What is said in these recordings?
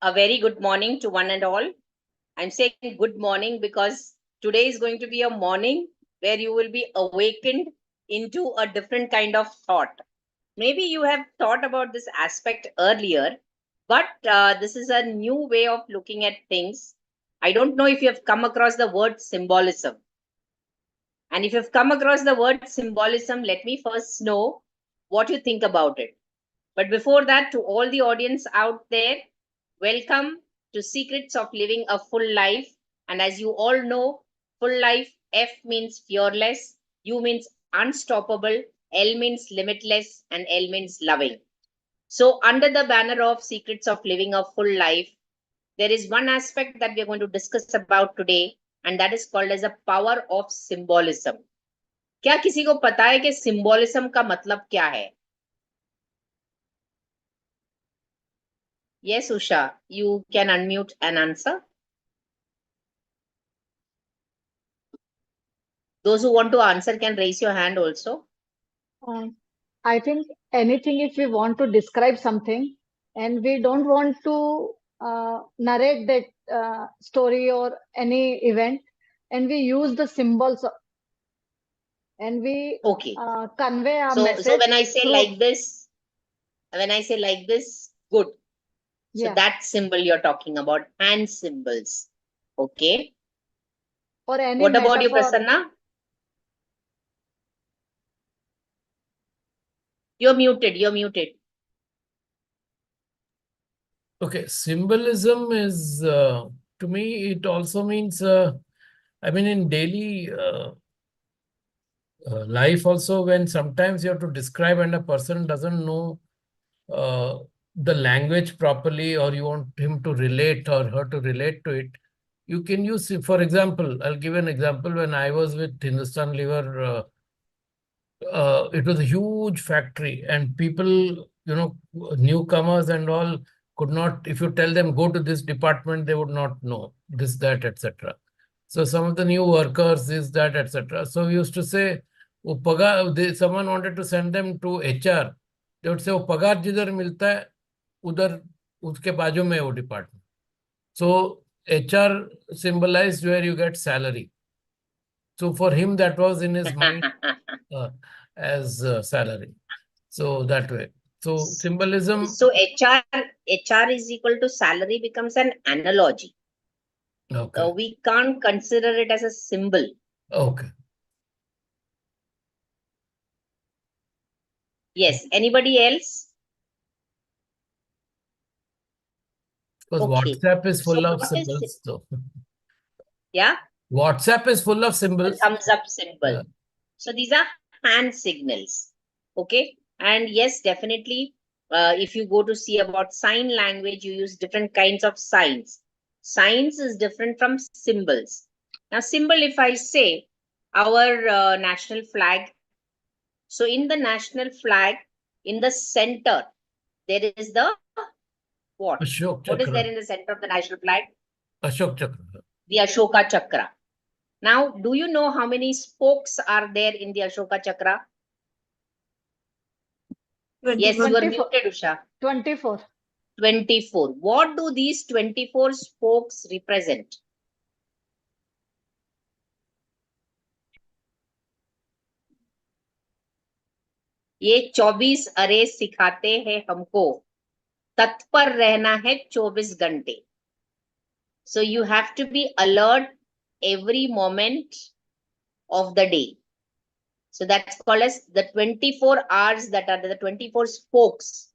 A very good morning to one and all. I'm saying good morning because today is going to be a morning where you will be awakened into a different kind of thought. Maybe you have thought about this aspect earlier, but this is a new way of looking at things. I don't know if you have come across the word symbolism. And if you've come across the word symbolism, let me first know what you think about it. But before that, to all the audience out there, welcome to Secrets of Living a Full Life. And as you all know, full life, F means fearless, U means unstoppable, L means limitless, and L means loving. So, under the banner of Secrets of Living a Full Life, there is one aspect that we are going to discuss about today, and that is called as the power of symbolism. क्या किसी को पता है कि symbolism का मतलब क्या है? Yes, Usha, you can unmute and answer. Those who want to answer can raise your hand also. I think anything, if we want to describe something and we don't want to narrate that story or any event, and we use the symbols and we Okay. convey our So message. when I say like this, good. So Yeah. that symbol you're talking about, hand symbols. Okay. Or any What about you, metaphor. Prasanna? You're muted. Okay, symbolism is, to me, it also means, I mean, in daily life also, when sometimes you have to describe and a person doesn't know the language properly, or you want him to relate or her to relate to it, you can use, for example, I'll give an example. When I was with Hindustan Lever, it was a huge factory, and people, newcomers and all, could not, if you tell them go to this department, they would not know this, that, etc. So some of the new workers, this, that, etc. So we used to say, someone wanted to send them to HR. They would say, वो पगार जिधर मिलता है उधर उसके बाजू में वो department. So HR symbolized where you get salary. So for him, that was in his mind as salary. So that way. So symbolism. So HR is equal to salary becomes an analogy. Okay. We can't consider it as a symbol. Okay. Yes. Anybody else? Because Okay. WhatsApp is full So of what is symbols. So yeah. WhatsApp is full of The symbols. thumbs up symbol. Yeah. So these are hand signals. Okay. And yes, definitely, if you go to see about sign language, you use different kinds of signs. Signs is different from symbols. Now, symbol, if I say our national flag, so in the national flag, in the center, there is the what? Ashok What is Chakra. there in the center of the national flag? Ashok Chakra. The Ashoka Chakra. Now, do you know how many spokes are there in the Ashoka Chakra? 24. Yes, you are muted, Usha. 24. 24. What do these 24 spokes represent? ये 24 अरे सिखाते हैं हमको तत्पर रहना है 24 घंटे. So you have to be alert every moment of the day. So that's called as the 24 hours, that are the 24 spokes,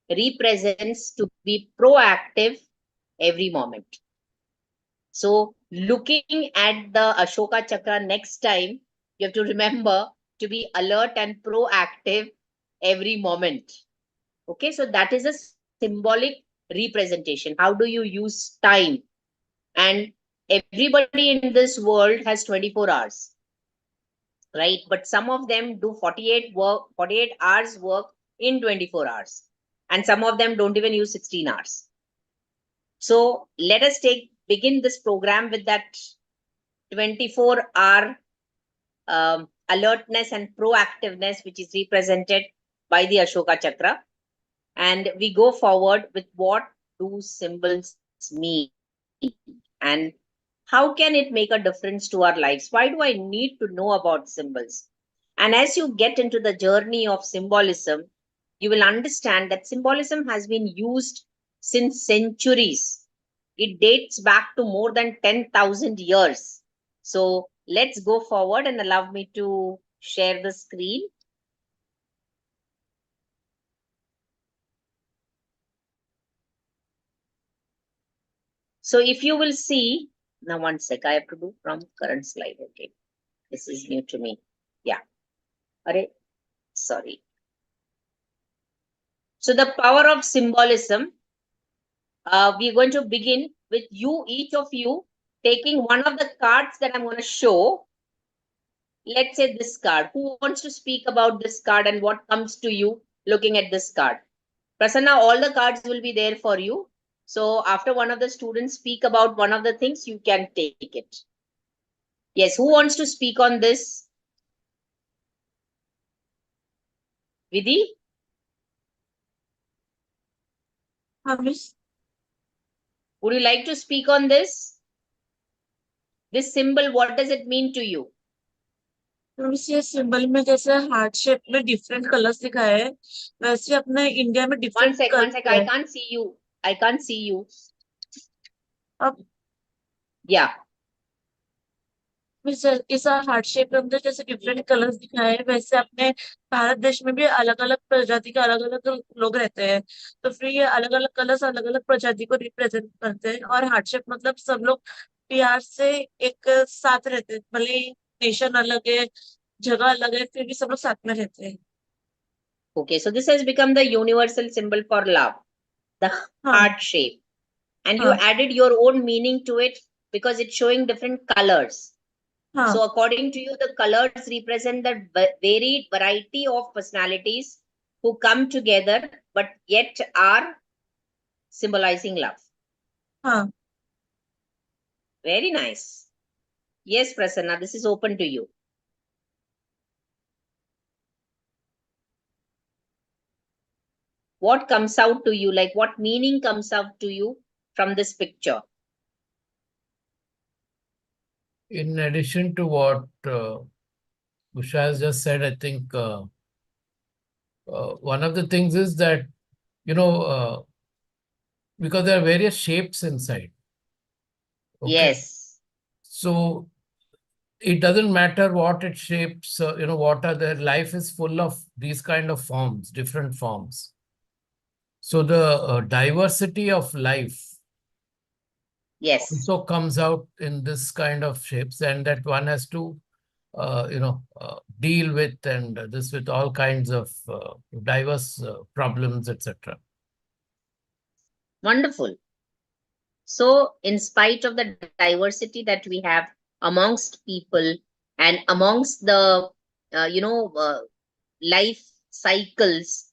represents to be proactive every moment. So looking at the Ashoka Chakra next time, you have to remember to be alert and proactive every moment. Okay, so that is a symbolic representation. How do you use time? And everybody in this world has 24 hours, right? But some of them do 48 hours work in 24 hours. And some of them don't even use 16 hours. So let us begin this program with that 24-hour alertness and proactiveness, which is represented by the Ashoka Chakra. And we go forward with what do symbols mean? And how can it make a difference to our lives? Why do I need to know about symbols? And as you get into the journey of symbolism, you will understand that symbolism has been used since centuries. It dates back to more than 10,000 years. So let's go forward and allow me to share the screen. So if you will see, now one sec, I have to do from current slide. Okay. This is new to me. Yeah. Array, sorry. So the power of symbolism, we're going to begin with you, each of you, taking one of the cards that I'm going to show. Let's say this card. Who wants to speak about this card and what comes to you looking at this card? Prasanna, all the cards will be there for you. So after one of the students speak about one of the things, you can take it. Yes, who wants to speak on this? Vidhi? Miss, Would you like to speak on this? This symbol, what does it mean to you? Miss ये symbol में जैसे heart shape में different colours दिखाए हैं वैसे अपने India में One different sec, one sec. Colour I है can't see you. I can't see you. अब Yeah. मिस इस हार्ट शेप के अंदर जैसे डिफरेंट कलर्स दिखाए हैं वैसे अपने भारत देश में भी अलग अलग प्रजाति के अलग अलग लोग रहते हैं तो फिर ये अलग अलग कलर्स अलग अलग प्रजाति को रिप्रेजेंट करते हैं और हार्ट शेप मतलब सब लोग प्यार से एक साथ रहते हैं भले नेशन अलग है जगह अलग है फिर भी सब लोग साथ में रहते हैं Okay, so this has become the universal symbol for love, the हाँ heart shape. And you हाँ added your own meaning to it because it's showing different colors. हाँ So according to you, the colors represent the varied variety of personalities who come together but yet are symbolizing love. हाँ Very nice. Yes, Prasanna, this is open to you. What comes out to you? Like what meaning comes out to you from this picture? In addition to what Usha has just said, I think one of the things is that, because there are various shapes inside. Okay. Yes. So it doesn't matter what it shapes, what are their life is full of these kind of forms, different forms. So the diversity of life Yes. also comes out in this kind of shapes, and that one has to, deal with, and this with all kinds of diverse problems, etc. Wonderful. So, in spite of the diversity that we have amongst people and amongst the, life cycles,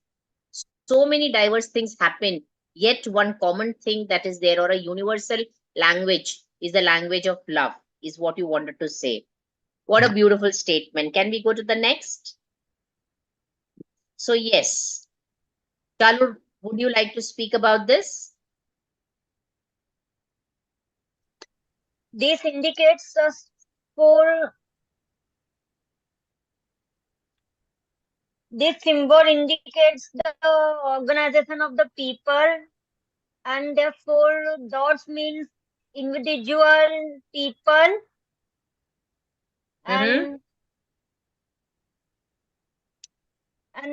so many diverse things happen. Yet, one common thing that is there, or a universal language, is the language of love, is what you wanted to say. What a beautiful statement. Can we go to the next? So, yes. Chalu, would you like to speak about this? This indicates us for this symbol indicates the organization of the people, and therefore dots means individual people, and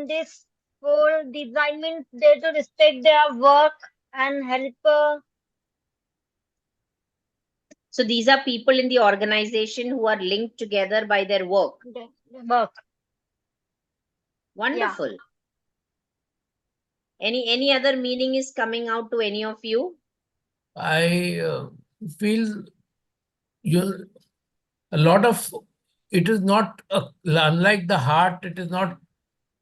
this for design means they to respect their work and help. So these are people in the organization who are linked together by their work. The work. Wonderful. Yeah. Any other meaning is coming out to any of you? I feel a lot of it is not unlike the heart. It is not,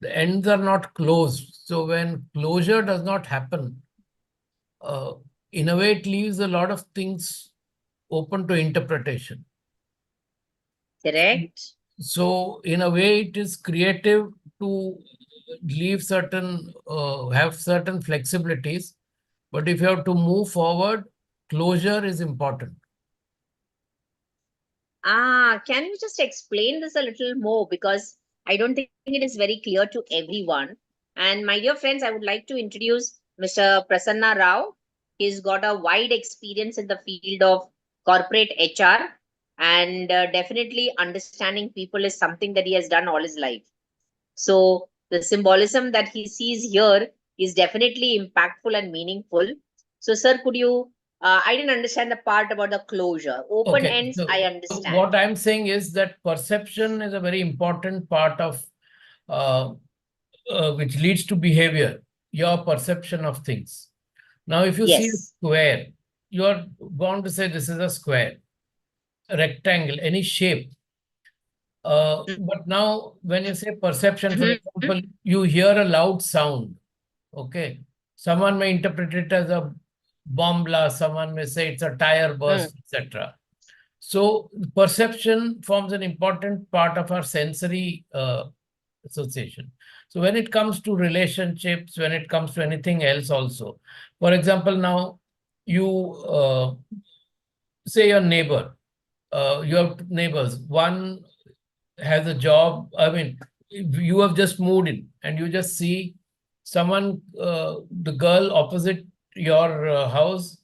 the ends are not closed. So when closure does not happen, in a way it leaves a lot of things open to interpretation. Correct. So in a way it is creative to leave certain have certain flexibilities, But if you have to move forward, closure is important. Can you just explain this a little more? Because I don't think it is very clear to everyone. And my dear friends, I would like to introduce Mr. Prasanna Rao. He's got a wide experience in the field of corporate HR, and definitely understanding people is something that he has done all his life. So the symbolism that he sees here is definitely impactful and meaningful. So, sir, could you? I didn't understand the part about the closure. Open Okay, ends, so I understand. what I'm saying is that perception is a very important part of which leads to behavior, your perception of things. Now, if you see a Yes. square, you are bound to say this is a square, a rectangle, any shape. But now, when you say perception, for Mhm. example, you hear a loud sound. Okay, someone may interpret it as a bomb blast. Someone may say it's a tire Mm. burst, etc. So perception forms an important part of our sensory association. So when it comes to relationships, when it comes to anything else also, for example, now you say your neighbors, one has a job. I mean, you have just moved in and you just see someone, the girl opposite your house,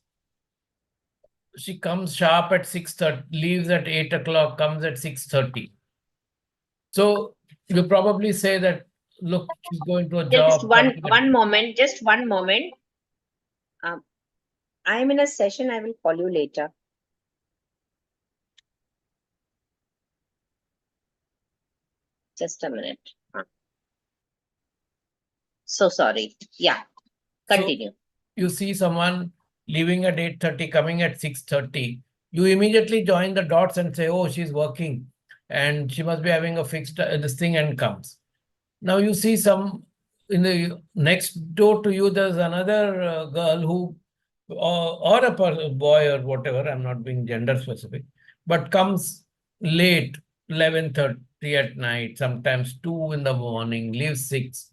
she comes sharp at 6:30, leaves at 8 o'clock, comes at 6:30. So you probably say that, look, she's going to a Just job. one moment. Just one moment. Um, I'm in a session. I will call you later. Just a minute. So sorry. Yeah. So Continue. you see someone leaving at 8:30, coming at 6:30. You immediately join the dots and say, oh, she's working and she must be having a fixed this thing, and comes. Now you see some in the next door to you, there's another girl who, or a boy or whatever, I'm not being gender specific, but comes late, 11:30 at night, sometimes 2 in the morning, leaves 6.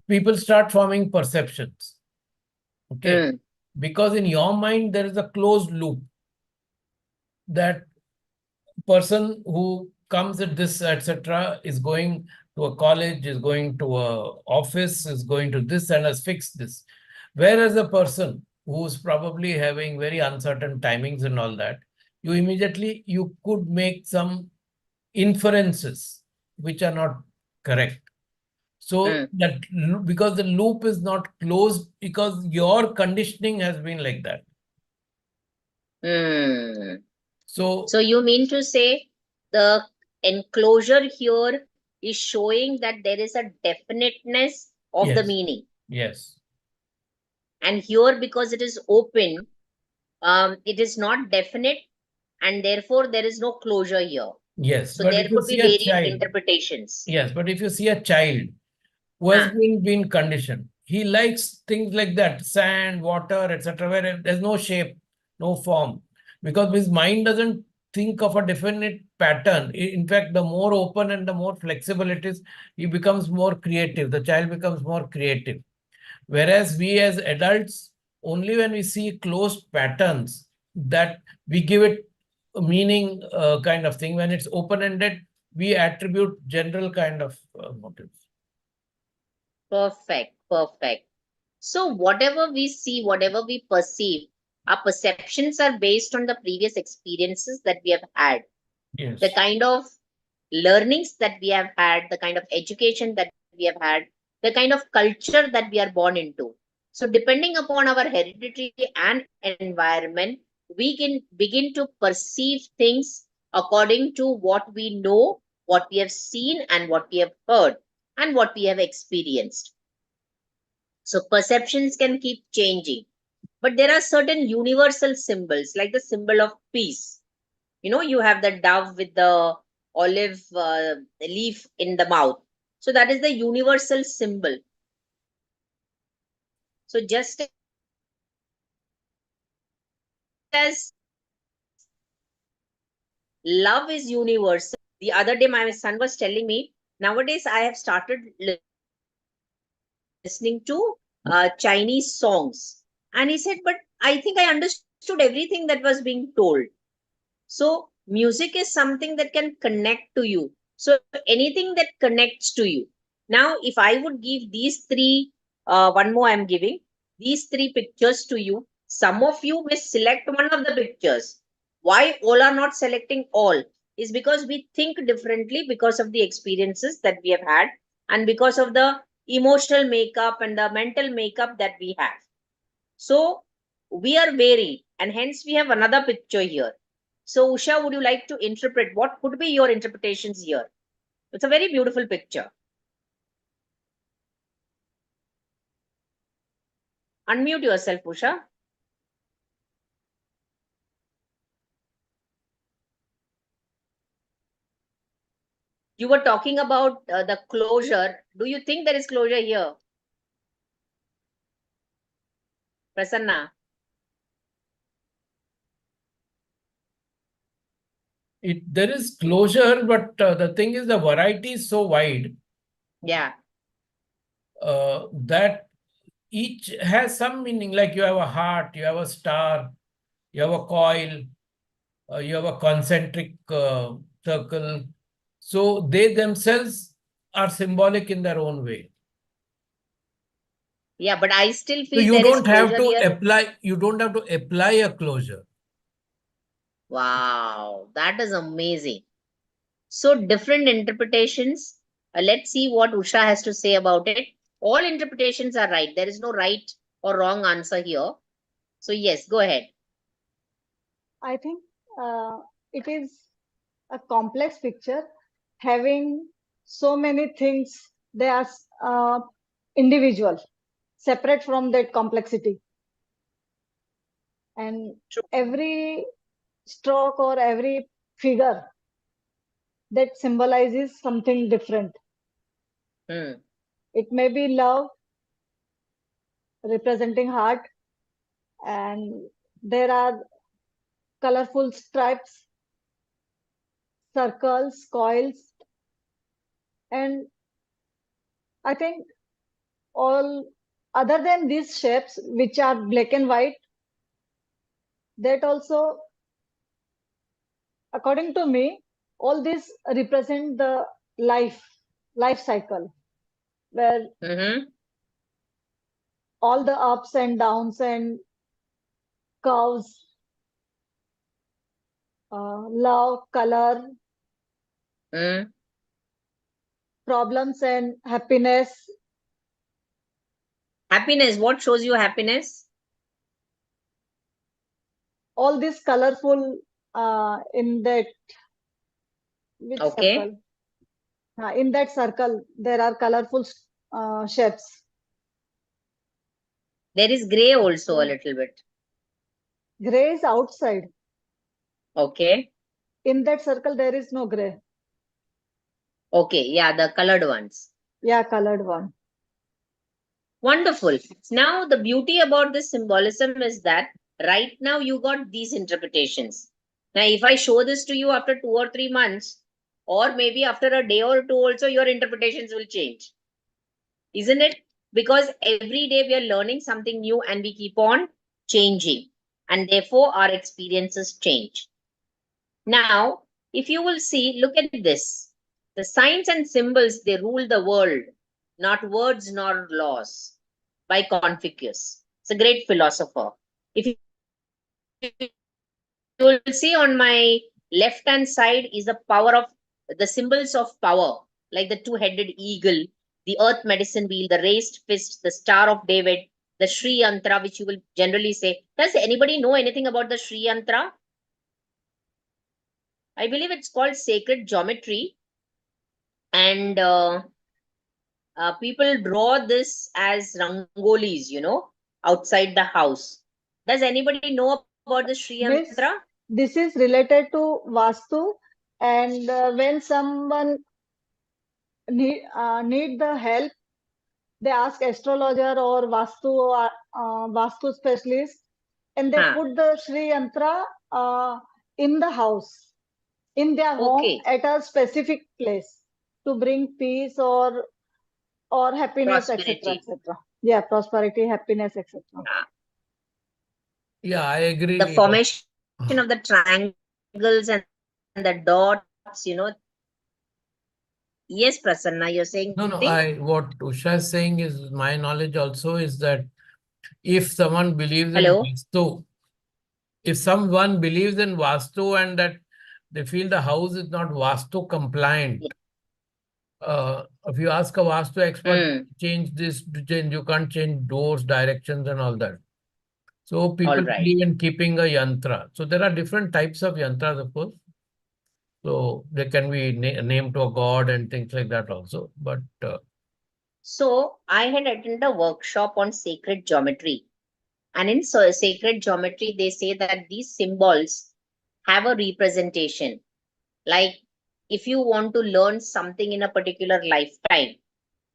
People start forming perceptions. Okay. Mm. Because in your mind, there is a closed loop that person who comes at this, etc., is going to a college, is going to a office, is going to this and has fixed this. Whereas a person who's probably having very uncertain timings and all that, you could make some inferences which are not correct. So Mm. that because the loop is not closed, because your conditioning has been like that. Mm. So So you mean to say the enclosure here is showing that there is a definiteness of the yes, meaning. yes, And here, because it is open, it is not definite, and therefore there is no closure here. yes. So But there if you could be see a varied child, interpretations. yes, but if you see a child who has Huh. been conditioned, he likes things like that, sand, water, etc., where there's no shape, no form, because his mind doesn't think of a definite pattern. In fact, the more open and the more flexible it is, he becomes more creative. The child becomes more creative. Whereas we as adults, only when we see closed patterns, that we give it a meaning, kind of thing. When it's open-ended, we attribute general kind of motives. Perfect, perfect. So whatever we see, whatever we perceive, our perceptions are based on the previous experiences that we have had, the Yes. kind of learnings that we have had, the kind of education that we have had, the kind of culture that we are born into. So, depending upon our heredity and environment, we can begin to perceive things according to what we know, what we have seen, and what we have heard, and what we have experienced. So, perceptions can keep changing. But there are certain universal symbols, like the symbol of peace. You have the dove with the olive leaf in the mouth. So that is the universal symbol. So just as love is universal, the other day my son was telling me, nowadays I have started listening to Chinese songs. And he said, but I think I understood everything that was being told. So music is something that can connect to you. So anything that connects to you. Now, if I would give these three, one more I'm giving, these three pictures to you, some of you may select one of the pictures. Why all are not selecting all? Is because we think differently because of the experiences that we have had and because of the emotional makeup and the mental makeup that we have. So we are varied, and hence we have another picture here. So, Usha, would you like to interpret? What could be your interpretations here? It's a very beautiful picture. Unmute yourself, Usha. You were talking about the closure. Do you think there is closure here? Prasanna. There is closure, but the thing is the variety is so wide Yeah. that each has some meaning. Like you have a heart, you have a star, you have a coil, you have a concentric circle. So they themselves are symbolic in their own way. Yeah, but I still So feel you there is don't have closure to here. apply, you don't have to apply a closure. Wow, that is amazing. So different interpretations. Let's see what Usha has to say about it. All interpretations are right. There is no right or wrong answer here. So yes, go ahead. I think it is a complex picture having so many things. They are individual, separate from that complexity. And True. every stroke or every figure that symbolizes something different. Hmm. It may be love representing heart, and there are colorful stripes, circles, coils, and I think all other than these shapes, which are black and white, that also, according to me, all these represent the life cycle, where Mm-hmm. all the ups and downs and curves, love, color, Mm. problems and happiness, Happiness. What shows you happiness? all this colorful in that which Okay. circle? In that circle, there are colorful shapes. There is gray also a So little bit. gray is outside. Okay. In that circle, there is no gray. Okay. Yeah, the colored ones. Yeah, colored one. Wonderful. Now, the beauty about this symbolism is that right now you got these interpretations. Now, if I show this to you after 2 or 3 months, or maybe after a day or two, also your interpretations will change. Isn't it? Because every day we are learning something new and we keep on changing. And therefore, our experiences change. Now, if you will see, look at this. The signs and symbols, they rule the world, not words nor laws, by Confucius. It's a great philosopher. If you will see on my left hand side is the power of the symbols of power, like the two-headed eagle, the earth medicine wheel, the raised fist, the star of David, the Sri Yantra, which you will generally say. Does anybody know anything about the Sri Yantra? I believe it's called sacred geometry, and people draw this as rangolis, outside the house. Does anybody know about the Sri Yantra? Miss, this is related to Vastu, and when someone need the help, they ask astrologer or Vastu specialist, and they Huh. put the Sri Yantra in the house, in their home Okay, at a specific place to bring peace or happiness, etc., prosperity. etc. Yeah, prosperity, happiness, etc. Yeah, I agree. The formation of the triangles and the dots, Yes, Prasanna, you're saying No, something? what Usha is saying is my knowledge also is that if someone believes in Hello? Vastu, if someone believes in Vastu and that they feel the house is not Vastu compliant, if you ask a Vastu expert, Hmm. change this, to change, you can't change doors, directions, and all that. So All people right. believe in keeping a yantra. So there are different types of yantras, of course. So they can be named to a god and things like that also. But So I had attended a workshop on sacred geometry. And in sacred geometry, they say that these symbols have a representation. Like if you want to learn something in a particular lifetime,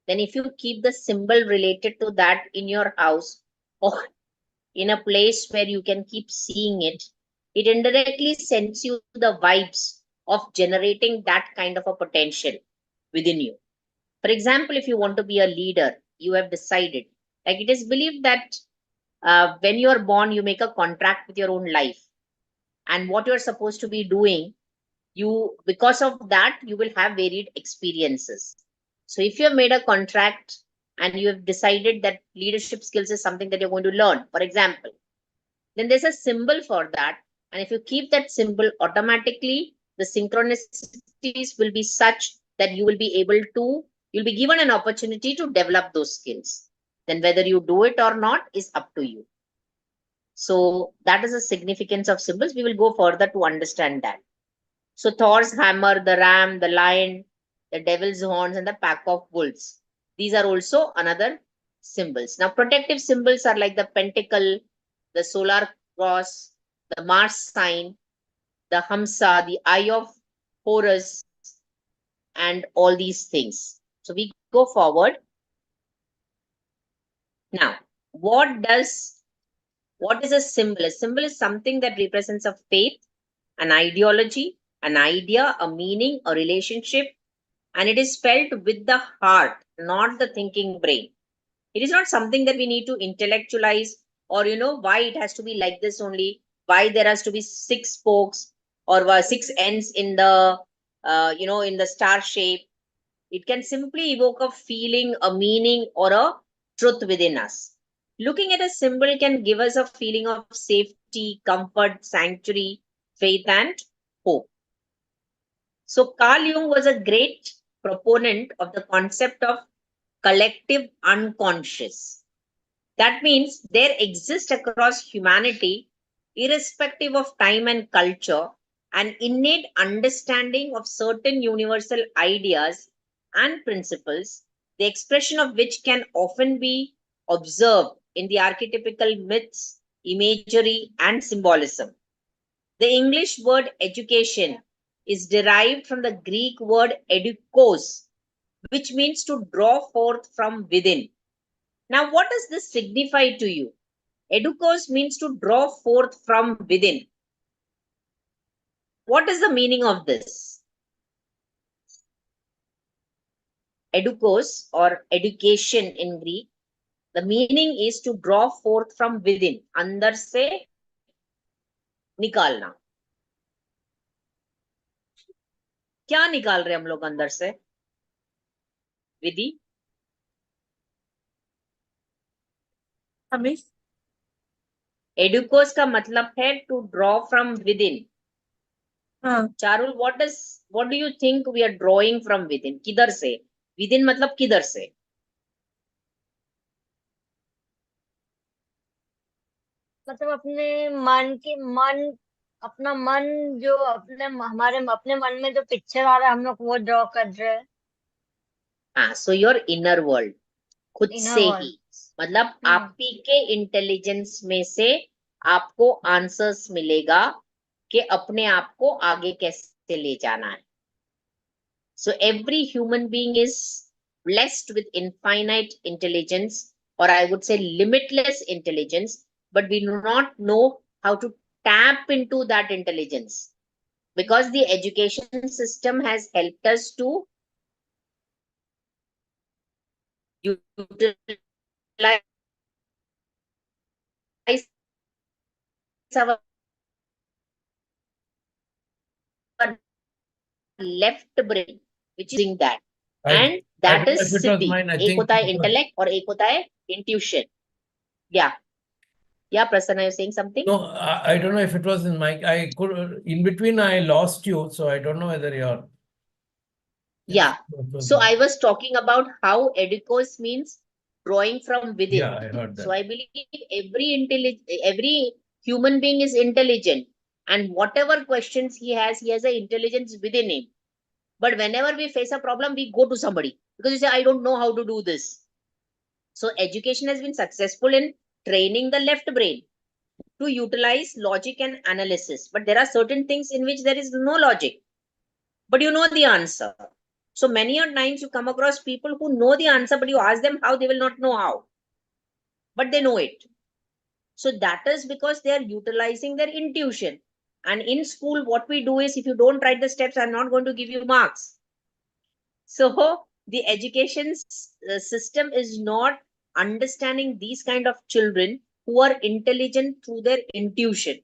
then if you keep the symbol related to that in your house or in a place where you can keep seeing it, it indirectly sends you the vibes of generating that kind of a potential within you. For example, if you want to be a leader, you have decided, like it is believed that when you are born, you make a contract with your own life and what you're supposed to be doing. You, because of that, you will have varied experiences. So if you have made a contract and you have decided that leadership skills is something that you're going to learn, for example, then there's a symbol for that. And if you keep that symbol, automatically the synchronicities will be such that you will be able to, you'll be given an opportunity to develop those skills. Then whether you do it or not is up to you. So that is the significance of symbols. We will go further to understand that. So Thor's hammer, the ram, the lion, the devil's horns, and the pack of wolves. These are also another symbols. Now, protective symbols are like the pentacle, the solar cross, the Mars sign, the Hamsa, the eye of Horus, and all these things. So we go forward. Now, what is a symbol? A symbol is something that represents a faith, an ideology, an idea, a meaning, a relationship, and it is felt with the heart, not the thinking brain. It is not something that we need to intellectualize, or why it has to be like this only, why there has to be six spokes or six ends in the in the star shape. It can simply evoke a feeling, a meaning, or a truth within us. Looking at a symbol can give us a feeling of safety, comfort, sanctuary, faith, and hope. So Carl Jung was a great proponent of the concept of collective unconscious. That means there exists across humanity, irrespective of time and culture, an innate understanding of certain universal ideas and principles, the expression of which can often be observed in the archetypical myths, imagery, and symbolism. The English word education is derived from the Greek word edukos, which means to draw forth from within. Now, what does this signify to you? Edukos means to draw forth from within. What is the meaning of this? Edukos or education in Greek, the meaning is to draw forth from within. अंदर से निकालना. क्या निकाल रहे हम लोग अंदर से? विधि? हमें Educos का मतलब है to draw from within. हाँ Charul, what do you think we are drawing from within? किधर से? Within मतलब किधर से? मतलब अपने अपना मन जो अपने मन में जो पिक्चर आ रहा है हम लोग वो ड्रॉ कर रहे हैं। हाँ, so your inner world, खुद इनर से वर्ल्ड। ही, मतलब आप ही के इंटेलिजेंस में से आपको आंसर्स मिलेगा कि अपने आप को आगे कैसे ले जाना है. So every human being is blessed with infinite intelligence, or I would say limitless intelligence, but we do not know how to tap into that intelligence because the education system has helped us to utilize our left brain, which is using that. And I that don't know is if it was siddhi. mine. I एक think होता है it was, intellect और एक होता है intuition. Yeah. Yeah, Prasanna, you're saying something? no, I don't know if it was in my, I could, in between I lost you, so I don't know whether you're. Yeah. It was So mine. I was talking about how educos means drawing from within. Yeah, I heard So that. I believe every human being is intelligent, and whatever questions he has an intelligence within him. But whenever we face a problem, we go to somebody because you say, I don't know how to do this. So education has been successful in training the left brain to utilize logic and analysis. But there are certain things in which there is no logic, but you know the answer. So many a times you come across people who know the answer, but you ask them how, they will not know how, but they know it. So that is because they are utilizing their intuition. And in school, what we do is, if you don't write the steps, I'm not going to give you marks. So the education system is not understanding these kind of children who are intelligent through their intuition.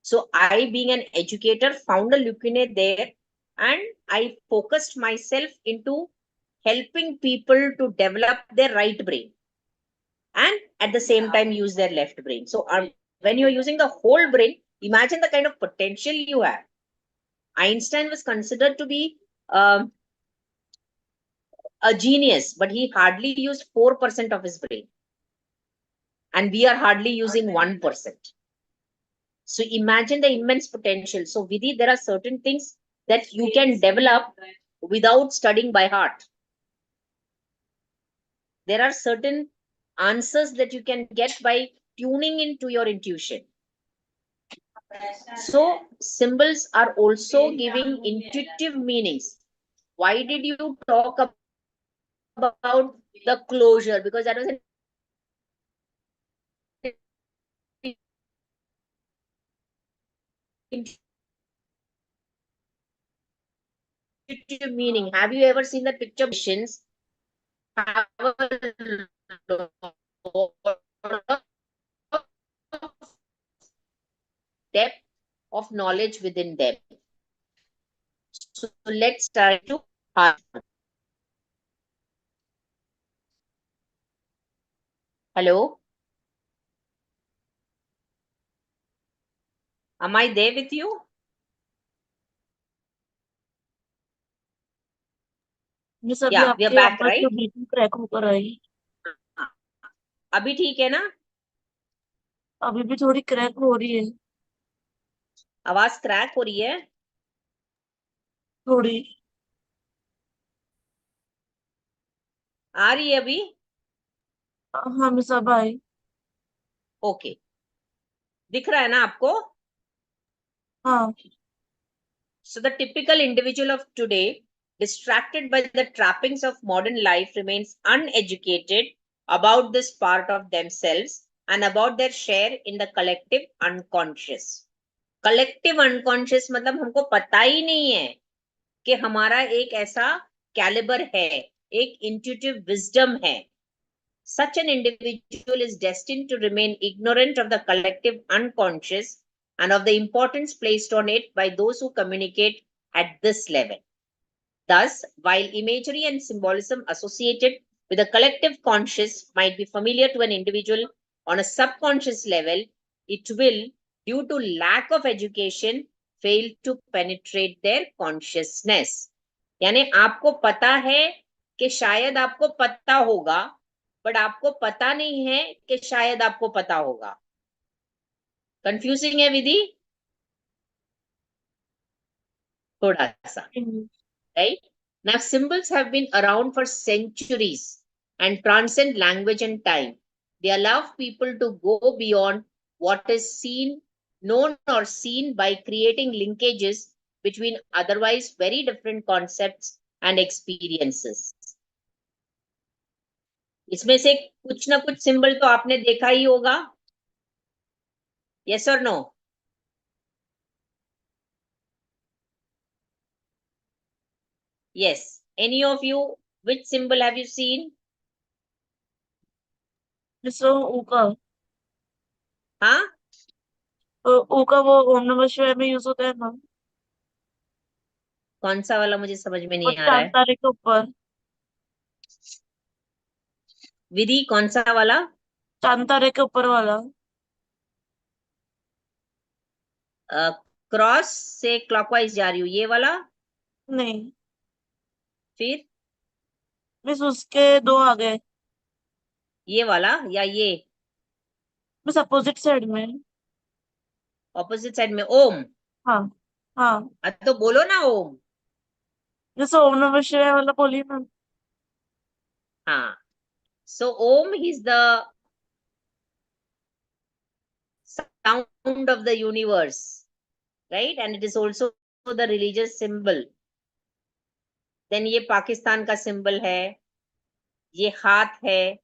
So I, being an educator, found a leucine there, and I focused myself into helping people to develop their right brain and at the same time use their left brain. So when you're using the whole brain, imagine the kind of potential you have. Einstein was considered to be a genius, but he hardly used 4% of his brain. And we are hardly using 1%. So imagine the immense potential. So Vidhi, there are certain things that you can develop without studying by heart. There are certain answers that you can get by tuning into your intuition. So symbols are also giving intuitive meanings. Why did you talk about the closure? Because that was an intuitive meaning. Have you ever seen the picture of machines have a lot of depth of knowledge within them? So let's try to. Hello, am I there with you? Miss अभी Yeah, we are आपकी back, आवाज right? तो बीच में crack होकर आई। अभी ठीक है ना? अभी भी थोड़ी क्रैक हो रही है। आवाज क्रैक हो रही है? थोड़ी। आ रही है अभी? हाँ मिस अब आई। ओके, दिख रहा है ना आपको? हाँ। So the typical individual of today, distracted by the trappings of modern life, remains uneducated about this part of themselves and about their share in the collective unconscious. Collective unconscious मतलब हमको पता ही नहीं है कि हमारा एक ऐसा कैलिबर है, एक intuitive wisdom है. Such an individual is destined to remain ignorant of the collective unconscious and of the importance placed on it by those who communicate at this level. Thus, while imagery and symbolism associated with the collective conscious might be familiar to an individual on a subconscious level, it will, due to lack of education, fail to penetrate their consciousness. यानी आपको पता है कि शायद आपको पता होगा, but आपको पता नहीं है कि शायद आपको पता होगा. कंफ्यूजिंग है विधि थोड़ा सा, right? Now symbols have been around for centuries and transcend language and time. They allow people to go beyond what is seen, known or seen by creating linkages between otherwise very different concepts and experiences. इसमें से कुछ ना कुछ symbol तो आपने देखा ही होगा. Yes or no? Yes. Any of you, which symbol have you seen? जिसमें ऊ का हाँ, ऊ का वो ओम नमः शिवाय में यूज होता है ना, कौन सा वाला मुझे समझ में वो नहीं आ रहा चांद है। तारे के ऊपर, विधि कौन सा वाला? चांद तारे के ऊपर वाला। क्रॉस से क्लॉकवाइज जा रही हूँ, ये वाला? नहीं, फिर मिस उसके दो आ गए, ये वाला या ये? मिस अपोजिट साइड में। ऑपोजिट साइड में ओम? हाँ हाँ, तो बोलो ना ओम। जैसे ओम नमः शिवाय वाला बोली ना। हाँ, so Om is the sound of the universe, right? And it is also the religious symbol. Then ये पाकिस्तान का सिंबल है, ये हाथ है,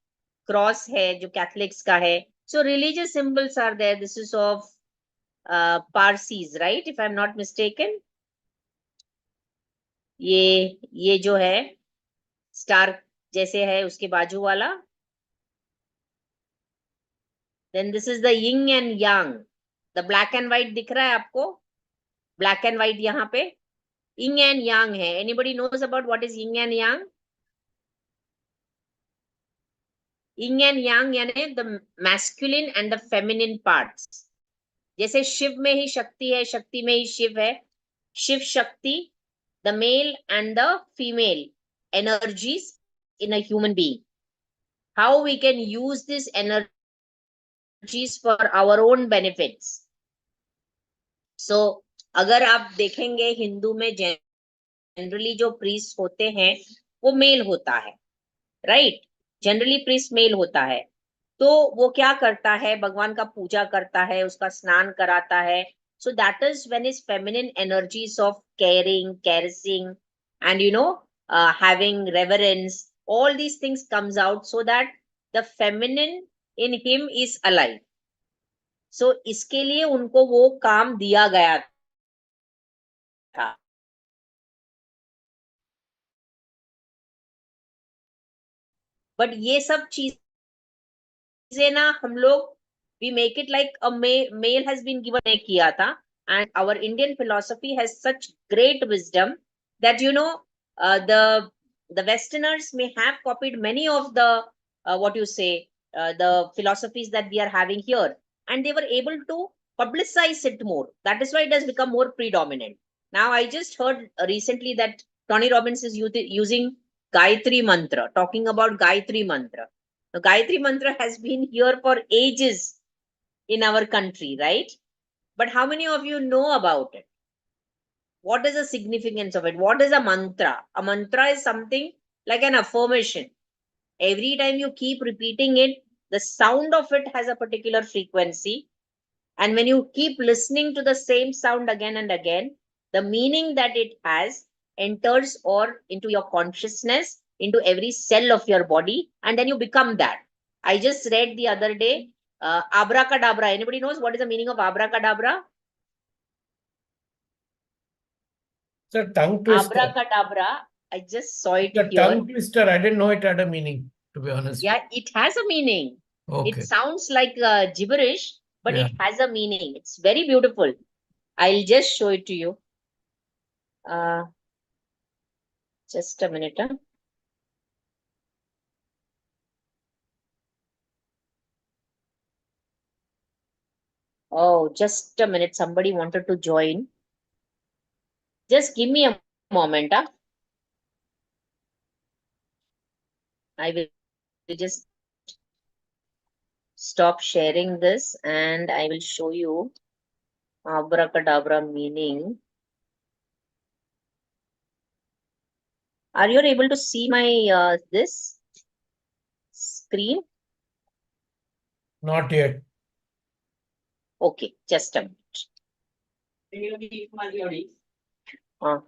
क्रॉस है जो कैथलिक्स का है. So religious symbols are there. This is of Parsis, right? If I'm not mistaken. ये जो है स्टार जैसे है उसके बाजू वाला. Then this is the yin and yang. The black and white दिख रहा है आपको? Black and white यहाँ पे yin and yang है. Anybody knows about what is yin and yang? Yin and yang यानी the masculine and the feminine parts. जैसे शिव में ही शक्ति है, शक्ति में ही शिव है. Shiv Shakti, the male and the female energies in a human being. How we can use these energies for our own benefits. So अगर आप देखेंगे हिंदू में जनरली जो प्रीस्ट होते हैं वो मेल होता है, राइट? जनरली प्रीस्ट मेल होता है. तो वो क्या करता है, भगवान का पूजा करता है, उसका स्नान कराता है. So that is when is feminine energies of caring, caring and having reverence, all these things comes out so that the feminine in him is alive. So इसके लिए उनको वो काम दिया गया था. बट ये सब चीजें ना हम लोग we make it like a male has been given ने किया था. And our Indian philosophy has such great wisdom that the Westerners may have copied many of the what you say the philosophies that we are having here, and they were able to publicize it more. That is why it has become more predominant. Now I just heard recently that Tony Robbins is using Gayatri mantra, talking about Gayatri mantra. The Gayatri mantra has been here for ages in our country, right? But how many of you know about it? What is the significance of it? What is a mantra? A mantra is something like an affirmation. Every time you keep repeating it, the sound of it has a particular frequency. And when you keep listening to the same sound again and again, the meaning that it has enters or into your consciousness, into every cell of your body, and then you become that. I just read the other day, abracadabra. Anybody knows what is the meaning of abracadabra? It's a tongue twister. Abracadabra. I just saw it The here. tongue twister. I didn't know it had a meaning, to be honest. Yeah, it has a meaning. Okay. It sounds like gibberish, but Yeah. it has a meaning. It's very beautiful. I'll just show it to you. Just a minute. Huh? Oh, just a minute. Somebody wanted to join. Just give me a moment. Huh? I will just stop sharing this and I will show you abracadabra meaning. Are you able to see my this screen? Not yet. Okay, just a minute. Uh,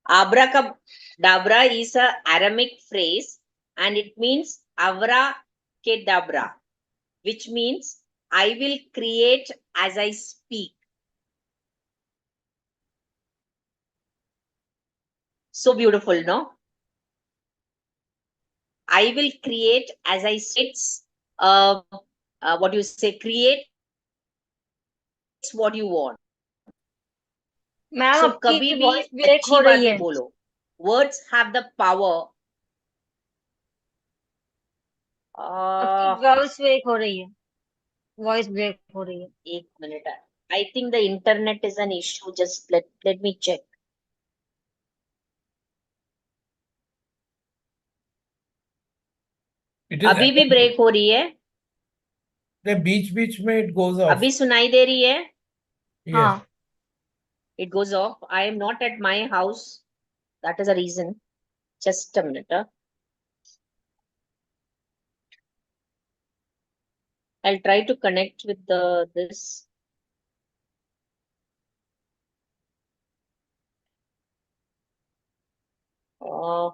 Abracadabra is a Aramaic phrase and it means avra kedabra, which means I will create as I speak. So beautiful, no? I will create as I speak. What you say, creates what you want. Ma'am So आपकी कभी भी voice break अच्छी हो बात रही ही है. बोलो. Words have the power. आपकी वॉइस ब्रेक हो रही है. वॉइस ब्रेक हो रही है. एक minute. I think the internet is an issue. Just let me check. It is अभी भी ब्रेक हो रही है. बीच में it goes off. अभी सुनाई दे रही है. Yes. हाँ. It goes off. I am not at my house. That is a reason. Just a minute. I'll try to connect with this. Uh,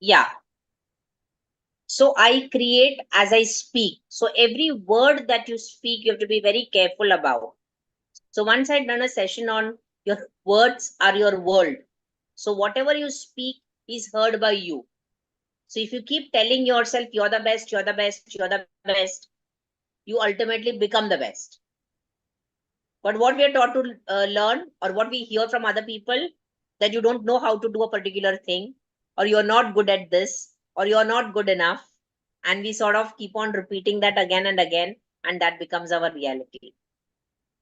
yeah. So I create as I speak. So every word that you speak, you have to be very careful about. So once I'd done a session on your words are your world. So whatever you speak is heard by you. So if you keep telling yourself you're the best, you're the best, you're the best, you ultimately become the best. But what we are taught to learn or what we hear from other people, that you don't know how to do a particular thing, or you're not good at this, or you're not good enough. And we sort of keep on repeating that again and again, and that becomes our reality.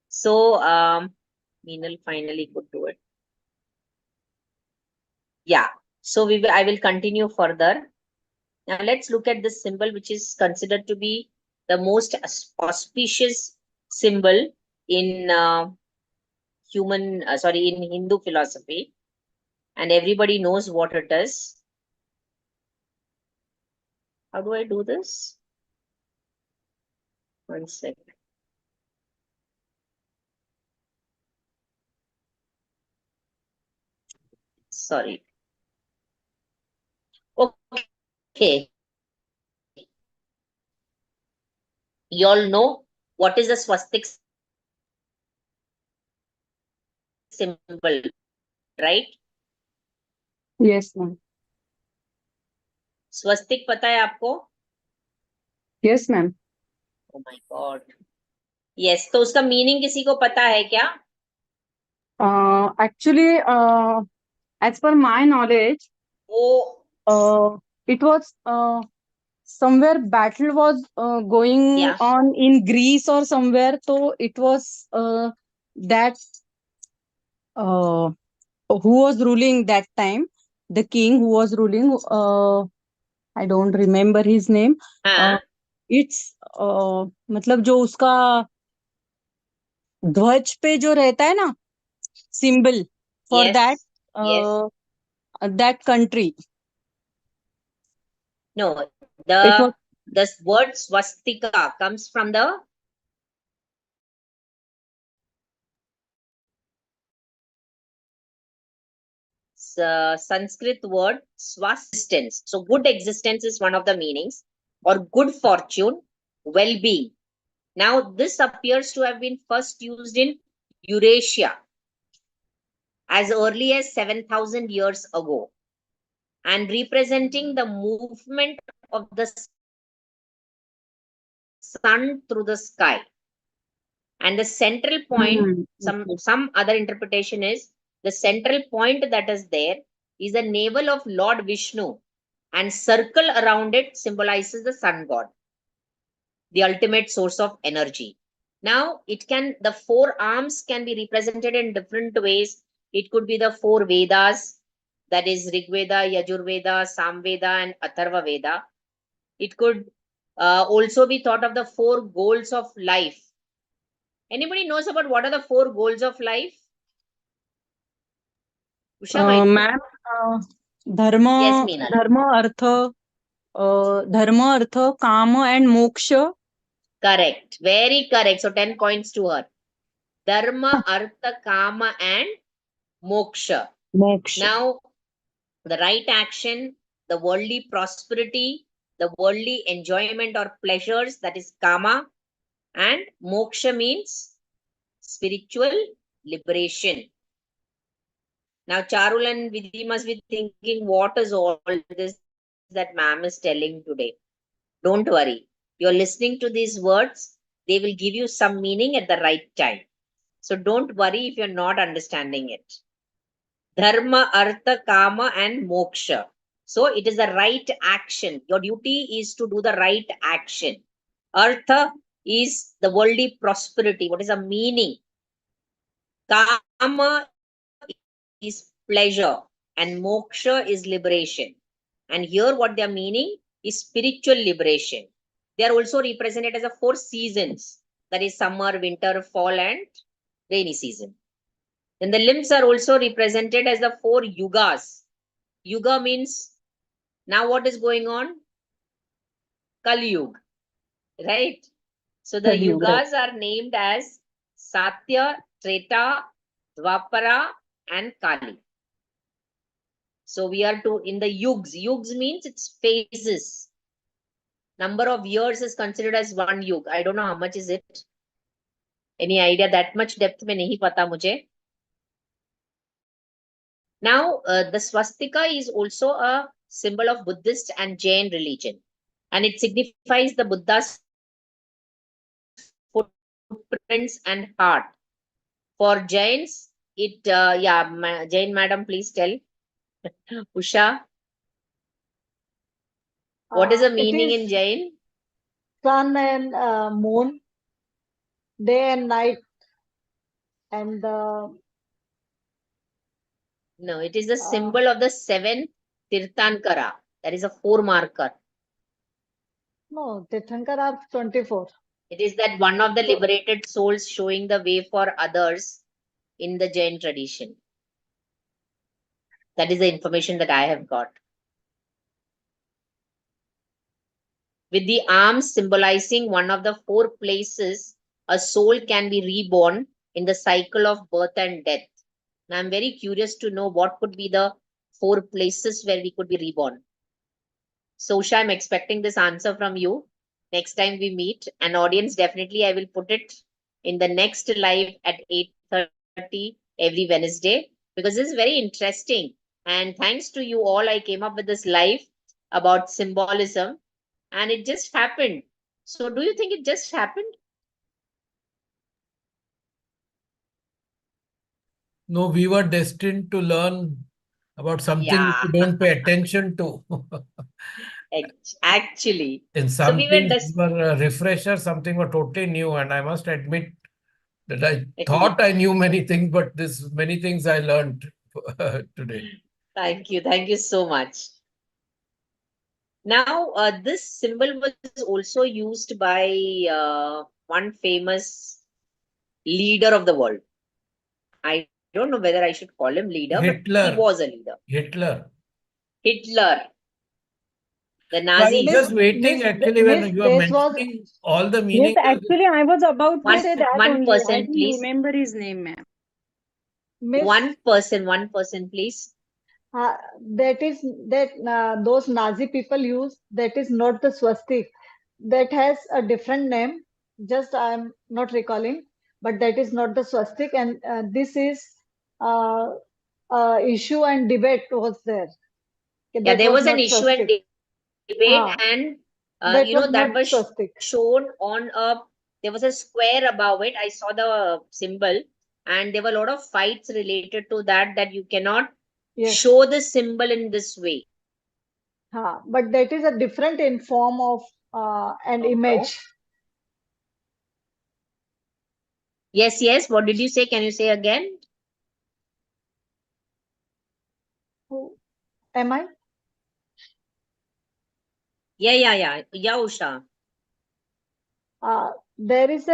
So, Meenal finally could do it. Yeah. So I will continue further. Now let's look at this symbol, which is considered to be the most auspicious symbol in in Hindu philosophy, and everybody knows what it is. How do I do this? One second. Sorry. Okay. You all know what is a swastik symbol, right? Yes, ma'am. स्वस्तिक पता है आपको? Yes, ma'am. Oh my God. Yes, तो उसका meaning किसी को पता है क्या? Actually, as per my knowledge, वो it was somewhere battle was going Yeah. on in Greece or somewhere. So it was that who was ruling that time, the king who was ruling. I don't remember his name. हाँ. It's मतलब जो उसका ध्वज पे जो रहता है ना symbol for Yes. that Yes. that country. No, It was the word swastika comes from the Sanskrit word swasistence. So good existence is one of the meanings, or good fortune, well-being. Now this appears to have been first used in Eurasia as early as 7,000 years ago, and representing the movement of the sun through the sky. And the central point, okay. some other interpretation is the central point that is there is the navel of Lord Vishnu, and circle around it symbolizes the sun god, the ultimate source of energy. Now the four arms can be represented in different ways. It could be the four Vedas, that is Rig Veda, Yajur Veda, Sam Veda, and Atharva Veda. It could also be thought of the four goals of life. Anybody knows about what are the four goals of life? Usha might know. Ma'am, dharma, Yes, Meenal. dharma, artha, काम and moksha. Correct. Very correct. So 10 points to her. Dharma, Artha, Kama, and Moksha. Moksha. Now, the right action, the worldly prosperity, the worldly enjoyment or pleasures, that is Kama, and Moksha means spiritual liberation. Now, Charul and Vidhi must be thinking, what is all this that ma'am is telling today? Don't worry. You're listening to these words, they will give you some meaning at the right time. So don't worry if you're not understanding it. Dharma, Artha, Kama, and Moksha. So it is the right action. Your duty is to do the right action. Artha is the worldly prosperity. What is the meaning? Kama is pleasure, and Moksha is liberation. And here, what they are meaning is spiritual liberation. They are also represented as the four seasons, that is, summer, winter, fall, and rainy season. Then the limbs are also represented as the four yugas. Yuga means now what is going on? Kali Yuga, right? So the Kali Yuga, right. yugas are named as Satya, Treta, Dwapara, and Kali. So we are in the yugs. Yugs means it's phases. Number of years is considered as one yug. I don't know how much is it. Any idea? That much depth mein nahi pata mujhe. Now, the swastika is also a symbol of Buddhist and Jain religion, and it signifies the Buddha's footprints and heart. For Jains, Jain madam, please tell. Usha, what is the It meaning in is Jain? sun and moon, day and night, and No, it is the symbol of the seventh Tirthankara. That is a 4 marker. no, Tirthankar are 24. It is that one of the So, liberated souls showing the way for others in the Jain tradition. That is the information that I have got. With the arms symbolizing one of the 4 places a soul can be reborn in the cycle of birth and death. Now, I'm very curious to know what could be the 4 places where we could be reborn. So, Usha, I'm expecting this answer from you next time we meet. And audience, definitely I will put it in the next live at 8:30 every Wednesday, because this is very interesting. And thanks to you all, I came up with this live about symbolism, and it just happened. So do you think it just happened? No, we were destined to learn about something which Yeah, we don't pay attention to. actually. In So some we were things were a refresher, something were totally new, and I must admit that I thought I knew many things, but this many things I learned today. Thank you so much. Now, this symbol was also used by one famous leader of the world. I don't know whether I should call him leader, but he Hitler. was a leader. Hitler. Hitler, the So I was Nazis. just waiting actually when you were this was mentioning all the Yes, meanings. actually, I was about to say that One only. I person, didn't please. remember his name, ma'am. Miss. One person, please. Those Nazi people use, that is not the swastik. That has a different name. Just I'm not recalling, but that is not the swastik. And this is uh, issue and debate was there. Yeah, That there was was an not issue and swastik. debate, Ah, and that was that not was swastik. shown on there was a square above it. I saw the symbol, and there were a lot of fights related to that you cannot Yes. show the symbol in this way. But that is a different in form of an image. Yes. What did you say? Can you say again? Am I? Yeah, Usha. There is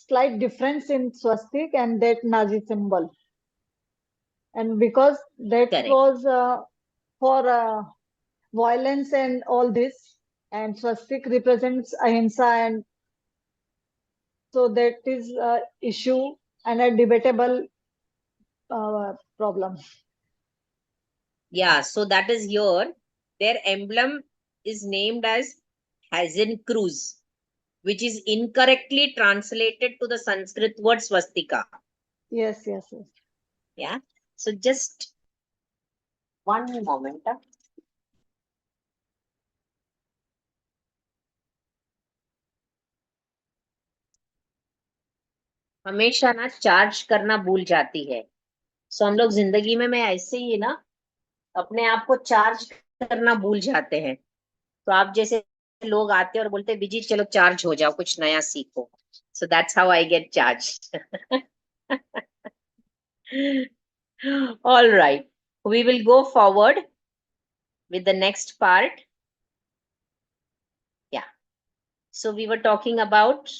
slight difference in swastik and that Nazi symbol, and because that Correct. was for violence and all this, and swastik represents ahimsa and So that is a issue and a debatable problem. Yeah, so that is here. Their emblem is named as Hazen Cruz, which is incorrectly translated to the Sanskrit word swastika. Yes, yes, yes. Yeah. So just one moment. हमेशा ना charge करना भूल जाती है. सो हम लोग जिंदगी में मैं ऐसे ही ना अपने आप को चार्ज करना भूल जाते हैं. तो आप जैसे लोग आते हैं और बोलते हैं बिजी चलो चार्ज हो जाओ कुछ नया सीखो. So that's how I get charge. All right, we will go forward with the next part. Yeah, so we were talking about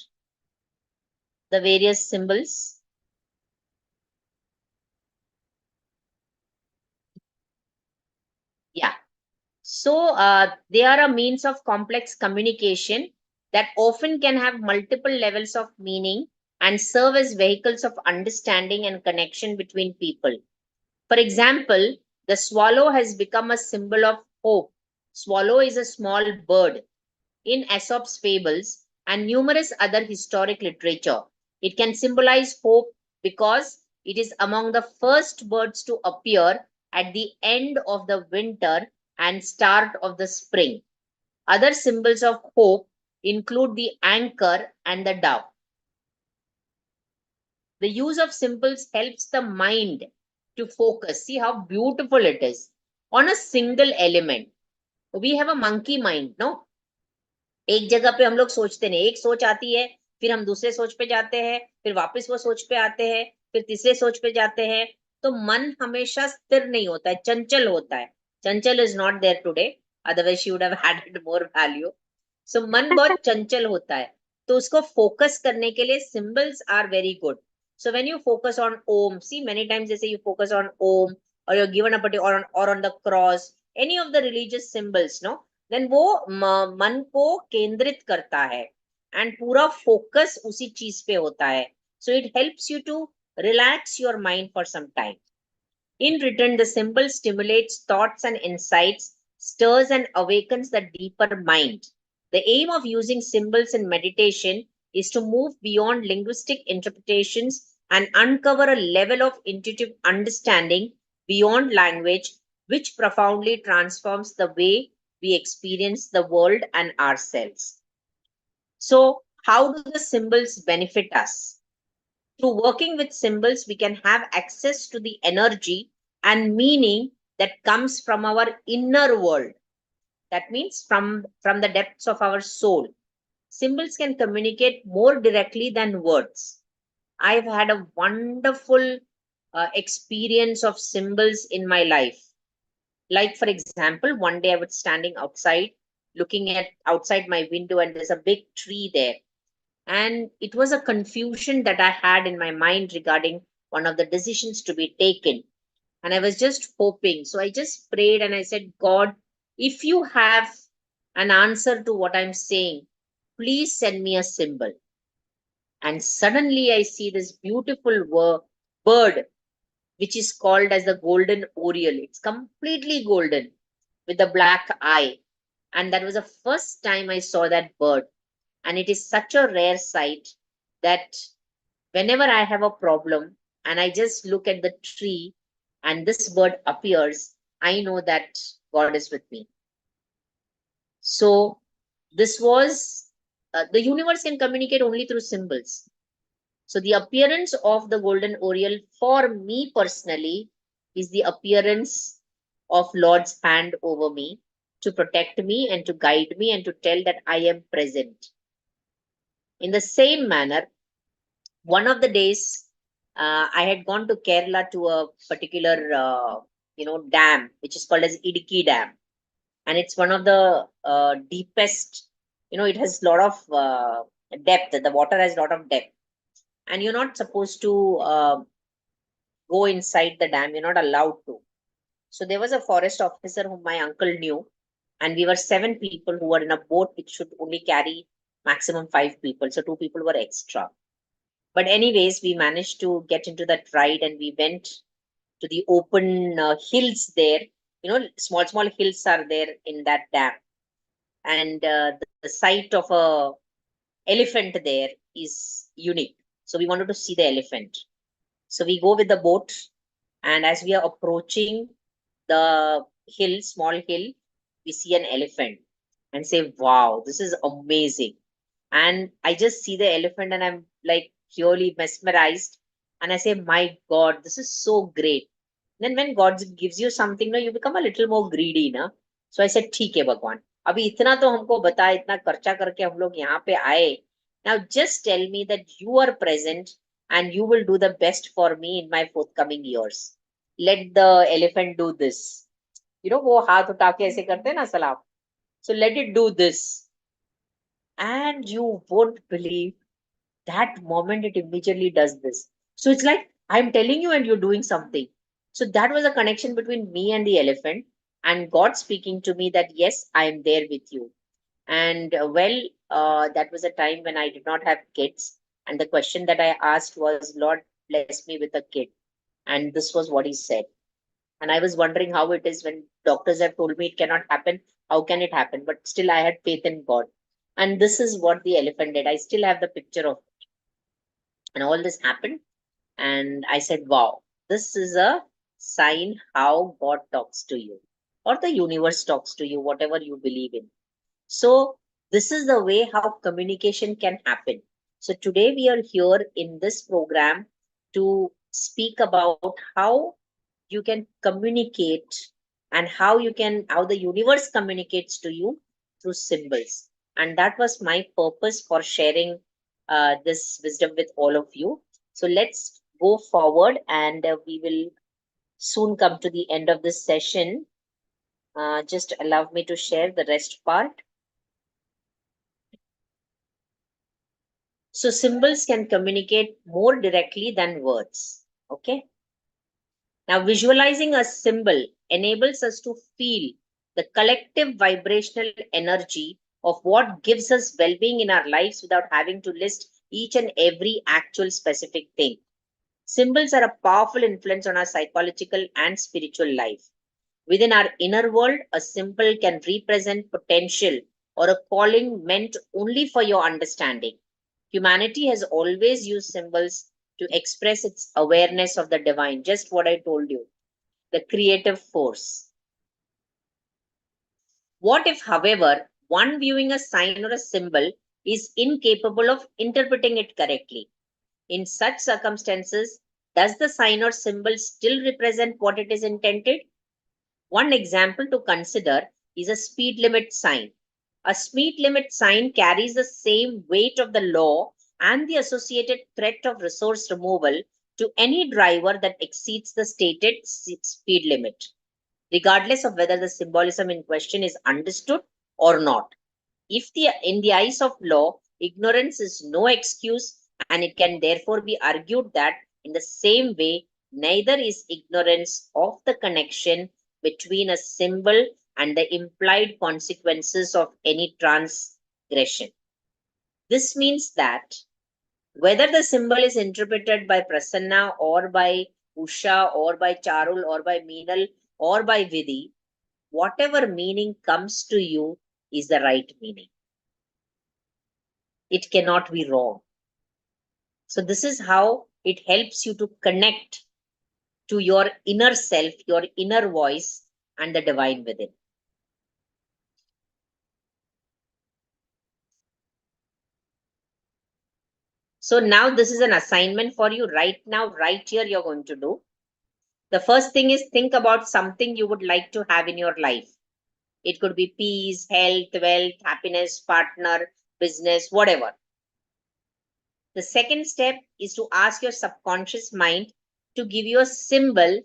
the various symbols. Yeah, so they are a means of complex communication that often can have multiple levels of meaning and serve as vehicles of understanding and connection between people. For example, the swallow has become a symbol of hope. Swallow is a small bird in Aesop's fables and numerous other historic literature. It can symbolize hope because it is among the first birds to appear at the end of the winter and start of the spring. Other symbols of hope include the anchor and the dove. The use of symbols helps the mind to focus. See how beautiful it is on a single element. We have a monkey mind, no? एक जगह पे हम लोग सोचते नहीं, एक सोच आती है फिर हम दूसरे सोच पे जाते हैं, फिर वापस वो सोच पे आते हैं, फिर तीसरे सोच पे जाते हैं. तो मन हमेशा स्थिर नहीं होता है, चंचल होता है. Chanchal is not there today, otherwise she would have added more value. So मन बहुत चंचल होता है, तो उसको फोकस करने के लिए symbols are very good. So when you focus on Om, see many times जैसे यू फोकस ऑन ओम और यू गिवन अ और on the cross, any of the religious symbols, no, then वो मन को केंद्रित करता है एंड पूरा फोकस उसी चीज पे होता है. So it helps you to relax your mind for some time. In return, the symbol stimulates thoughts and insights, stirs and awakens the deeper mind. The aim of using symbols in meditation is to move beyond linguistic interpretations and uncover a level of intuitive understanding beyond language, which profoundly transforms the way we experience the world and ourselves. So, how do the symbols benefit us? Through working with symbols, we can have access to the energy and meaning that comes from our inner world. That means from the depths of our soul. Symbols can communicate more directly than words. I've had a wonderful experience of symbols in my life. Like, for example, one day I was standing outside, looking at outside my window, and there's a big tree there. And it was a confusion that I had in my mind regarding one of the decisions to be taken. And I was just hoping. So I just prayed and I said, God, if you have an answer to what I'm saying, please send me a symbol. And suddenly I see this beautiful bird, which is called as the golden oriole. It's completely golden with a black eye. And that was the first time I saw that bird. And it is such a rare sight that whenever I have a problem and I just look at the tree and this bird appears, I know that God is with me. So this was the universe can communicate only through symbols. So the appearance of the golden oriole for me personally is the appearance of Lord's hand over me to protect me and to guide me and to tell that I am present. In the same manner, one of the days I had gone to Kerala to a particular dam which is called as Idiki Dam, and it's one of the deepest. It has a lot of depth. The water has a lot of depth, and you're not supposed to go inside the dam. You're not allowed to. So there was a forest officer whom my uncle knew, and we were 7 people who were in a boat which should only carry maximum 5 people. So 2 people were extra. But anyways, we managed to get into that ride and we went to the open hills there. Small hills are there in that dam. And the sight of a elephant there is unique. So we wanted to see the elephant. So we go with the boat, and as we are approaching the hill, small hill, we see an elephant and say, wow, this is amazing. And I just see the elephant and I'm like purely mesmerized. And I say, my God, this is so great. Then when God gives you something, no, you become a little more greedy, na? So I said, ठीक है भगवान, अभी इतना तो हमको बता, इतना खर्चा करके हम लोग यहाँ पे आए. Now just tell me that you are present and you will do the best for me in my forthcoming years. Let the elephant do this. वो हाथ उठा के ऐसे करते हैं ना सलाम. So let it do this. And you won't believe that moment it immediately does this. So it's like I'm telling you and you're doing something. So that was a connection between me and the elephant, and God speaking to me that yes, I am there with you. And that was a time when I did not have kids, and the question that I asked was, Lord, bless me with a kid. And this was what he said. And I was wondering how it is when doctors have told me it cannot happen. How can it happen? But still, I had faith in God. And this is what the elephant did. I still have the picture of it. And all this happened. And I said, wow, this is a sign how God talks to you, or the universe talks to you, whatever you believe in. So, this is the way how communication can happen. So, today we are here in this program to speak about how you can communicate and how the universe communicates to you through symbols. And that was my purpose for sharing this wisdom with all of you. So let's go forward, and we will soon come to the end of this session. Just allow me to share the rest part. So symbols can communicate more directly than words. Okay. Now, visualizing a symbol enables us to feel the collective vibrational energy of what gives us well being in our lives without having to list each and every actual specific thing. Symbols are a powerful influence on our psychological and spiritual life. Within our inner world, a symbol can represent potential or a calling meant only for your understanding. Humanity has always used symbols to express its awareness of the divine, just what I told you, the creative force. What if, however, one viewing a sign or a symbol is incapable of interpreting it correctly? In such circumstances, does the sign or symbol still represent what it is intended? One example to consider is a speed limit sign. A speed limit sign carries the same weight of the law and the associated threat of resource removal to any driver that exceeds the stated speed limit, regardless of whether the symbolism in question is understood or not. In the eyes of law, ignorance is no excuse, and it can therefore be argued that in the same way, neither is ignorance of the connection between a symbol and the implied consequences of any transgression. This means that whether the symbol is interpreted by Prasanna or by Usha or by Charul or by Meenal or by Vidhi, whatever meaning comes to you is the right meaning. It cannot be wrong. So this is how it helps you to connect to your inner self, your inner voice, and the divine within. So now this is an assignment for you right now, right here you're going to do. The first thing is think about something you would like to have in your life. It could be peace, health, wealth, happiness, partner, business, whatever. The second step is to ask your subconscious mind to give you a symbol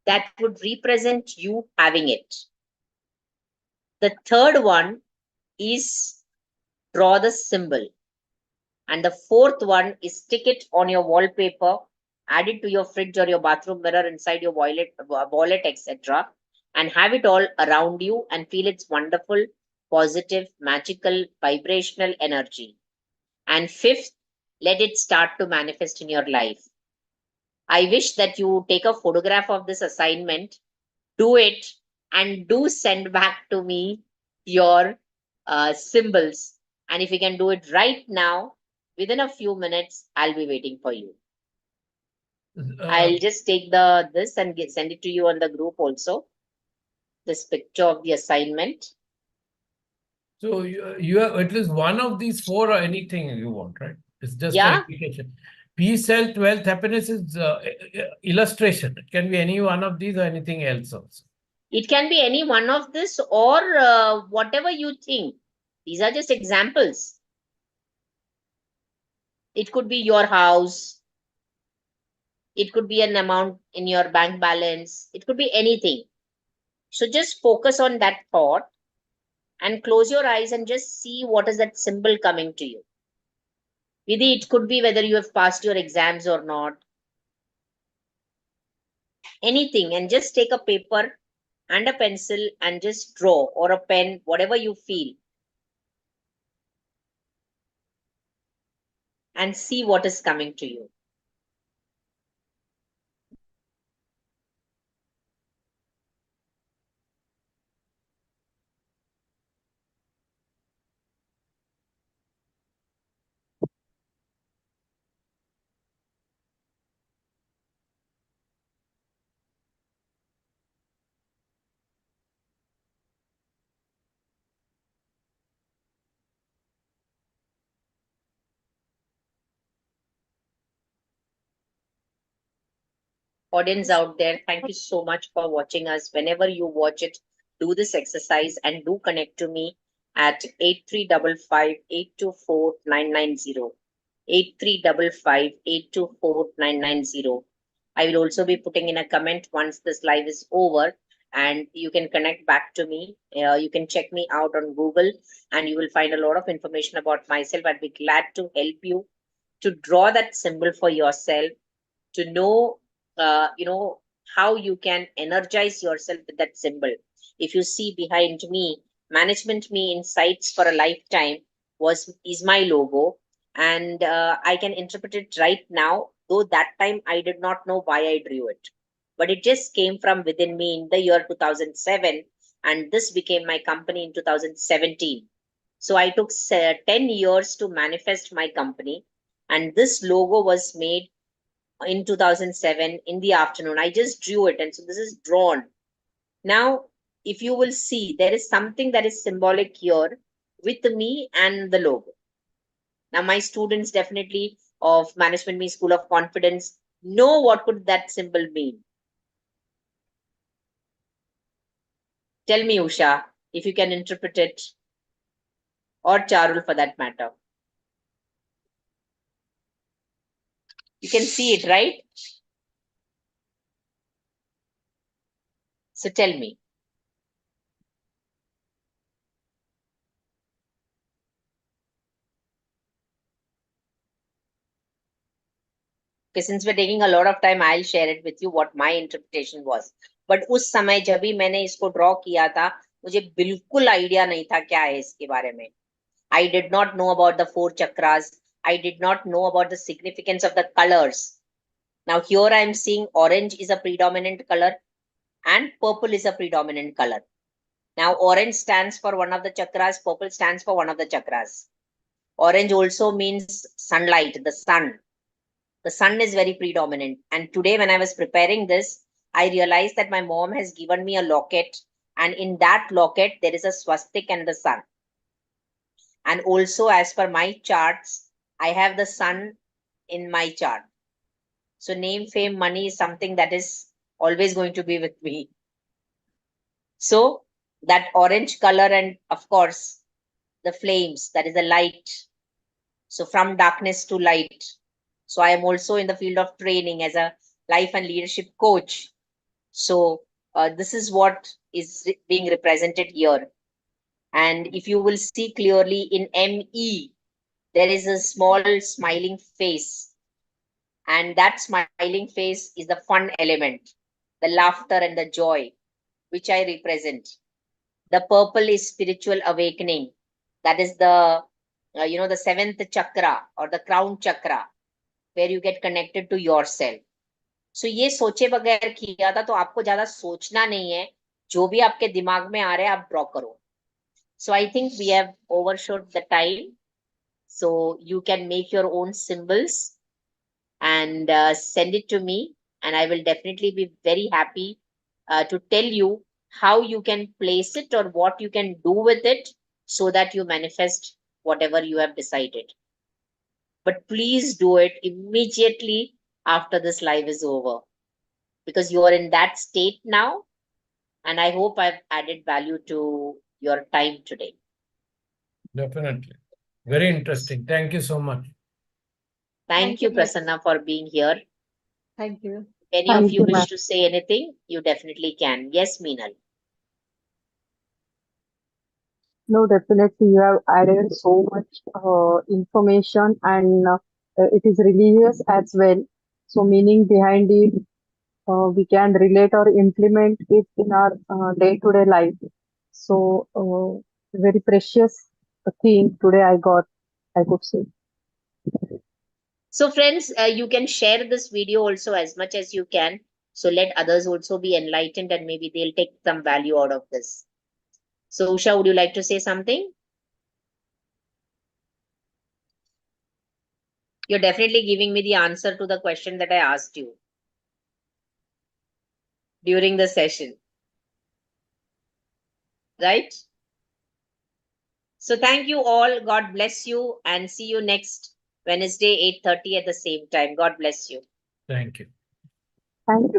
that would represent you having it. The third one is draw the symbol. And the fourth one is stick it on your wallpaper, add it to your fridge or your bathroom mirror, inside your wallet, etc. And have it all around you and feel its wonderful, positive, magical, vibrational energy. And fifth, let it start to manifest in your life. I wish that you take a photograph of this assignment, do it, and do send back to me your symbols. And if you can do it right now, within a few minutes, I'll be waiting for you. I'll just take this and send it to you on the group also. This picture of the assignment. So you have at least one of these four or anything you want, right? It's just Yeah. an application. Peace, health, wealth, happiness is illustration. It can be any one of these or anything else also. It can be any one of this or whatever you think. These are just examples. It could be your house. It could be an amount in your bank balance. It could be anything. So just focus on that thought and close your eyes and just see what is that symbol coming to you. Vidhi, it could be whether you have passed your exams or not. Anything, and just take a paper and a pencil and just draw, or a pen, whatever you feel, and see what is coming to you. Audience out there, thank you so much for watching us. Whenever you watch it, do this exercise and do connect to me at 8355824990. 8355824990. I will also be putting in a comment once this live is over, and you can connect back to me. You can check me out on Google and you will find a lot of information about myself. I'd be glad to help you to draw that symbol for yourself, to know how you can energize yourself with that symbol. If you see behind me, Management Me Insights for a Lifetime is my logo, and I can interpret it right now, though that time I did not know why I drew it, but it just came from within me in the year 2007, and this became my company in 2017. So I took 10 years to manifest my company, and this logo was made in 2007 in the afternoon. I just drew it, and so this is drawn. Now, if you will see, there is something that is symbolic here with me and the logo. Now, my students definitely of Management Me School of Confidence know what could that symbol mean. Tell me, Usha, if you can interpret it, or Charul for that matter. You can see it, right? So tell me. Okay, since we're taking a lot of time, I'll share it with you what my interpretation was. But उस समय जब भी मैंने इसको draw किया था, मुझे बिल्कुल आइडिया नहीं था क्या है इसके बारे में. I did not know about the 4 chakras. I did not know about the significance of the colors. Now here I am seeing orange is a predominant color and purple is a predominant color. Now orange stands for one of the chakras, purple stands for one of the chakras. Orange also means sunlight, the sun. The sun is very predominant. And today, when I was preparing this, I realized that my mom has given me a locket, and in that locket, there is a swastik and the sun. And also, as per my charts, I have the sun in my chart. So, name, fame, money is something that is always going to be with me. So, that orange color, and of course, the flames, that is the light. So, from darkness to light. So I am also in the field of training as a life and leadership coach. So this is what is being represented here. And if you will see clearly in ME, there is a small smiling face. And that smiling face is the fun element, the laughter and the joy, which I represent. The purple is spiritual awakening. That is the the seventh chakra or the crown chakra, where you get connected to yourself. So ये सोचे बगैर किया था, तो आपको ज्यादा सोचना नहीं है, जो भी आपके दिमाग में आ रहा है आप ड्रॉ करो. So I think we have overshot the time. So you can make your own symbols and send it to me, and I will definitely be very happy to tell you how you can place it or what you can do with it so that you manifest whatever you have decided. But please do it immediately after this live is over, because you are in that state now, and I hope I've added value to your time today. Definitely. Very interesting. Thank you so much. Thank you, Prasanna, for being here. Thank you. Any Thank of you you, ma'am. wish to say anything, you definitely can. Yes, Meenal. No, definitely you have added so much information and it is religious as well. So meaning behind it, we can relate or implement it in our day-to-day life. So very precious thing today I got, I could say. So, friends, you can share this video also as much as you can. So, let others also be enlightened and maybe they'll take some value out of this. So, Usha, would you like to say something? You're definitely giving me the answer to the question that I asked you during the session, right? So, thank you all. God bless you, and see you next Wednesday, 8:30 at the same time. God bless you. Thank you. Thank you.